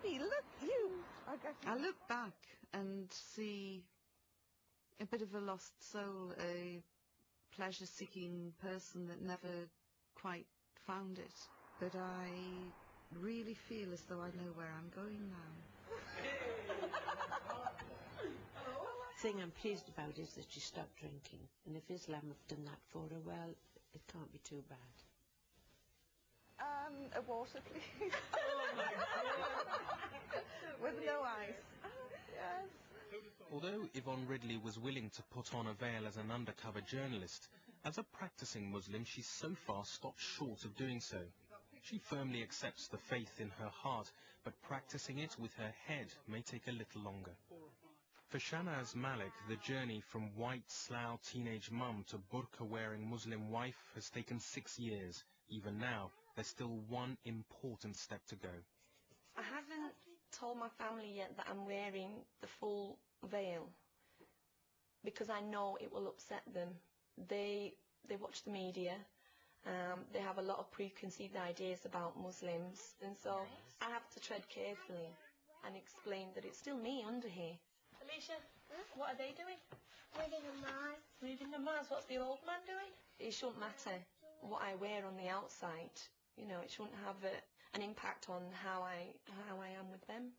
baby, look, you. I look back and see a bit of a lost soul, a pleasure-seeking person that never quite found it. But I really feel as though I know where I'm going now. The thing I'm pleased about is that she stopped drinking, and if Islam have done that for her, well, it can't be too bad. A water, please. Oh my God. With no ice. Yes. Although Yvonne Ridley was willing to put on a veil as an undercover journalist, as a practicing Muslim she's so far stopped short of doing so. She firmly accepts the faith in her heart, but practicing it with her head may take a little longer. For Shanaz Malik, the journey from white slough teenage mum to burqa-wearing Muslim wife has taken 6 years. Even now, there's still one important step to go. I haven't told my family yet that I'm wearing the full veil, because I know it will upset them. They watch the media, they have a lot of preconceived ideas about Muslims, and so I have to tread carefully and explain that it's still me under here. Alicia, what are they doing? Reading a Mars. Reading the Mars. What's the old man doing? It shouldn't matter what I wear on the outside. You know, it shouldn't have an impact on how I am with them.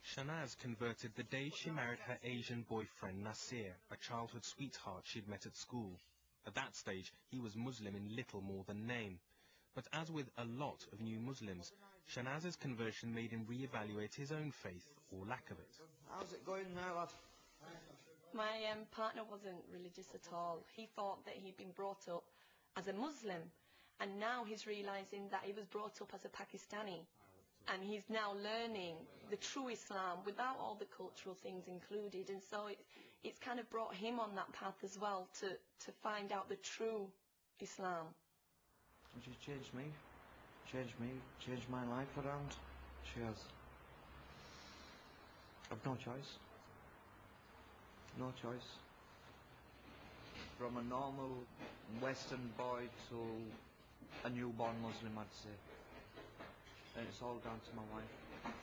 Shanaz converted the day she married her Asian boyfriend Nasir, a childhood sweetheart she'd met at school. At that stage, he was Muslim in little more than name. But as with a lot of new Muslims, Shanaz's conversion made him re-evaluate his own faith, or lack of it. How's it going now, lad? My partner wasn't religious at all. He thought that he'd been brought up as a Muslim, and now he's realising that he was brought up as a Pakistani. And he's now learning the true Islam without all the cultural things included, and so it's kind of brought him on that path as well to find out the true Islam. She's changed me, changed my life around. She has. I've no choice. No choice. From a normal Western boy to a newborn Muslim, I'd say. And it's all down to my wife.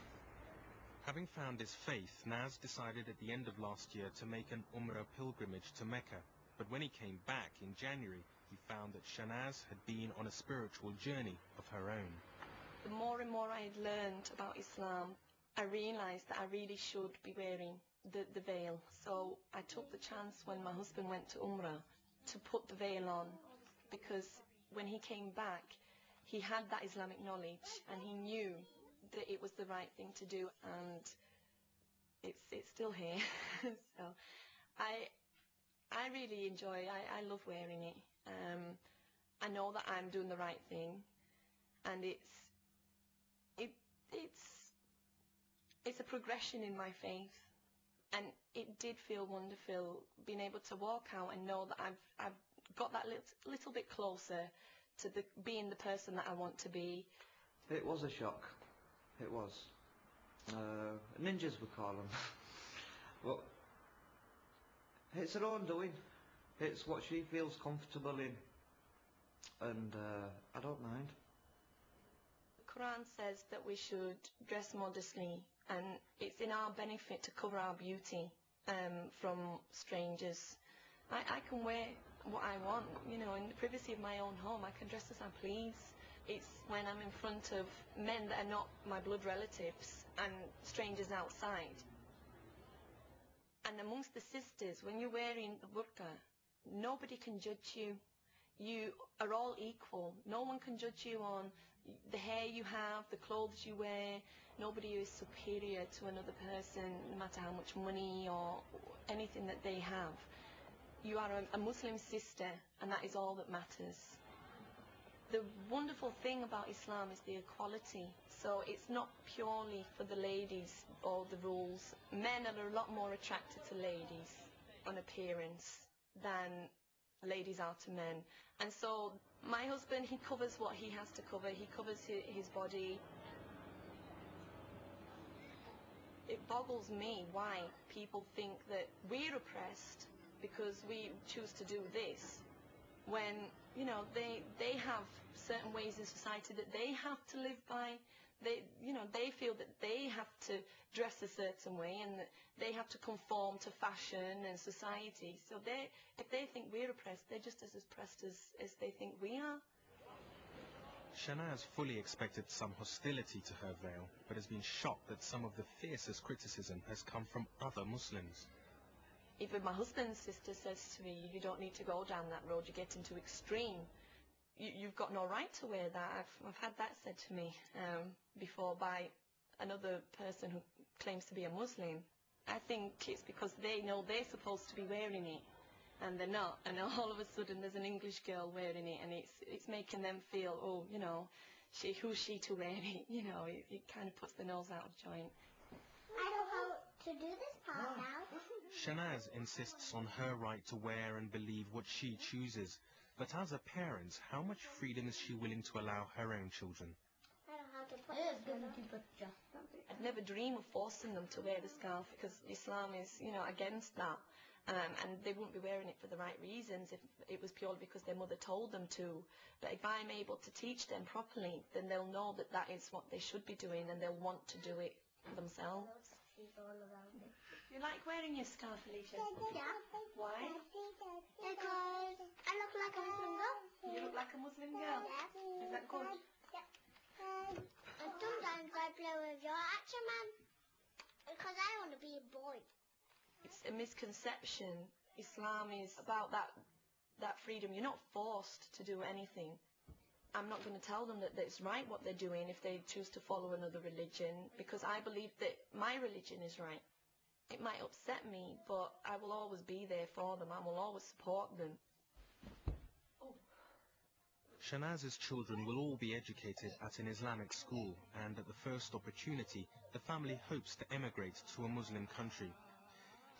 Having found his faith, Naz decided at the end of last year to make an Umrah pilgrimage to Mecca. But when he came back in January, he found that Shanaz had been on a spiritual journey of her own. The more and more I had learned about Islam, I realised that I really should be wearing the veil. So I took the chance when my husband went to Umrah to put the veil on, because when he came back, he had that Islamic knowledge and he knew that it was the right thing to do, and it's still here. So I really enjoy, I love wearing it. I know that I'm doing the right thing, and it's a progression in my faith, and it did feel wonderful being able to walk out and know that I've got that little bit closer to being the person that I want to be. It was a shock. It was. Ninjas we call them. But it's her own doing. It's what she feels comfortable in, and I don't mind. The Quran says that we should dress modestly, and it's in our benefit to cover our beauty from strangers. I can wear what I want, you know, in the privacy of my own home. I can dress as I please. It's when I'm in front of men that are not my blood relatives and strangers outside. And amongst the sisters, when you're wearing the burqa, nobody can judge you. You are all equal. No one can judge you on the hair you have, the clothes you wear. Nobody is superior to another person, no matter how much money or anything that they have. You are a Muslim sister, and that is all that matters. The wonderful thing about Islam is the equality. So it's not purely for the ladies or the rules. Men are a lot more attracted to ladies on appearance than ladies are to men. And so my husband, he covers what he has to cover. He covers his body. It boggles me why people think that we're oppressed because we choose to do this, when, you know, they have certain ways in society that they have to live by. They feel that they dress a certain way, and that they have to conform to fashion and society. So if they think we're oppressed, they're just as oppressed as they think we are. Shanaz fully expected some hostility to her veil, but has been shocked that some of the fiercest criticism has come from other Muslims. Even my husband's sister says to me, you don't need to go down that road, you're getting too extreme. You've got no right to wear that. I've had that said to me before by another person who claims to be a Muslim. I think it's because they know they're supposed to be wearing it and they're not, and all of a sudden there's an English girl wearing it, and it's making them feel, oh, you know, who's she to wear it? You know, it kind of puts the nose out of joint. I know how to do this part now. Shanaz insists on her right to wear and believe what she chooses, but as a parent, how much freedom is she willing to allow her own children? I know how to put this on. I'd never dream of forcing them to wear the scarf, because Islam is, you know, against that. And they wouldn't be wearing it for the right reasons if it was purely because their mother told them to. But if I'm able to teach them properly, then they'll know that that is what they should be doing, and they'll want to do it themselves. You like wearing your scarf, Alicia? Yeah. Why? Because I look like a Muslim girl. You look like a Muslim girl. Yeah. Is that good? And sometimes I play with your action man because I want to be a boy. It's a misconception. Islam is about that freedom. You're not forced to do anything. I'm not going to tell them that it's right what they're doing if they choose to follow another religion, because I believe that my religion is right. It might upset me, but I will always be there for them. I will always support them. Shanaz's children will all be educated at an Islamic school, and at the first opportunity, the family hopes to emigrate to a Muslim country.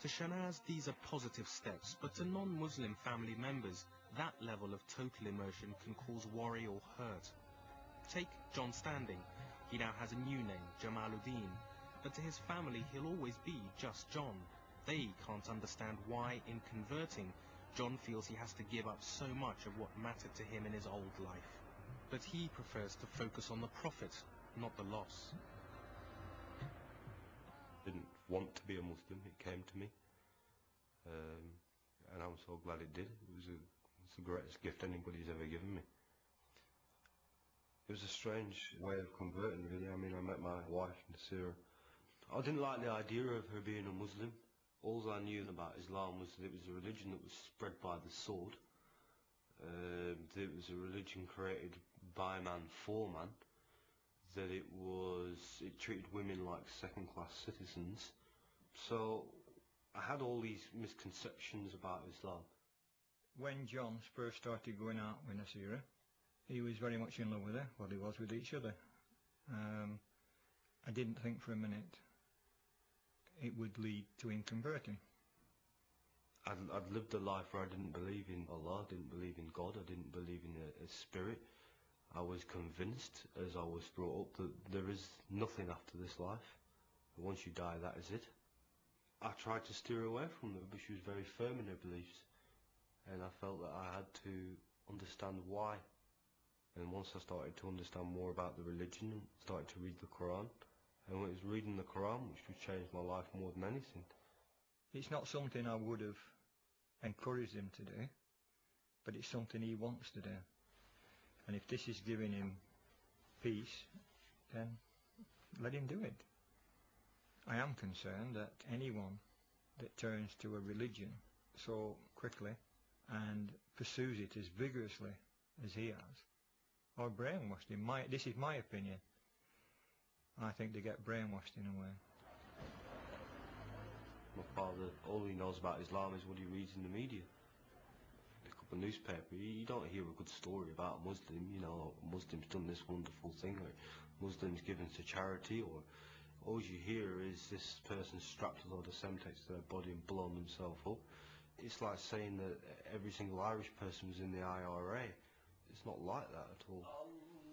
To Shanaz, these are positive steps, but to non-Muslim family members, that level of total immersion can cause worry or hurt. Take John Standing. He now has a new name, Jamaluddin, but to his family he'll always be just John. They can't understand why, in converting, John feels he has to give up so much of what mattered to him in his old life. But he prefers to focus on the profit, not the loss. Didn't want to be a Muslim, it came to me, and I'm so glad it did. It's the greatest gift anybody's ever given me. It was a strange way of converting, really. I mean, I met my wife, Nasira. I didn't like the idea of her being a Muslim. All I knew about Islam was that it was a religion that was spread by the sword, that it was a religion created by man for man, that it treated women like second-class citizens. So I had all these misconceptions about Islam. When John first started going out with Nasira, he was very much in love with her, well, he was with each other. I didn't think for a minute it would lead to him converting. I'd lived a life where I didn't believe in Allah, I didn't believe in God, I didn't believe in a spirit. I was convinced, as I was brought up, that there is nothing after this life. Once you die, that is it. I tried to steer away from her, but she was very firm in her beliefs. And I felt that I had to understand why. And once I started to understand more about the religion, and started to read the Quran, and it was reading the Quran which would change my life more than anything. It's not something I would have encouraged him to do, but it's something he wants to do. And if this is giving him peace, then let him do it. I am concerned that anyone that turns to a religion so quickly and pursues it as vigorously as he has, are brainwashed. This is my opinion. I think they get brainwashed in a way. My father, all he knows about Islam is what he reads in the media. Pick up a newspaper, you don't hear a good story about a Muslim, you know, a Muslim's done this wonderful thing, or Muslims given to charity, or all you hear is this person strapped a load of Semtex to their body and blown themselves up. It's like saying that every single Irish person was in the IRA. It's not like that at all.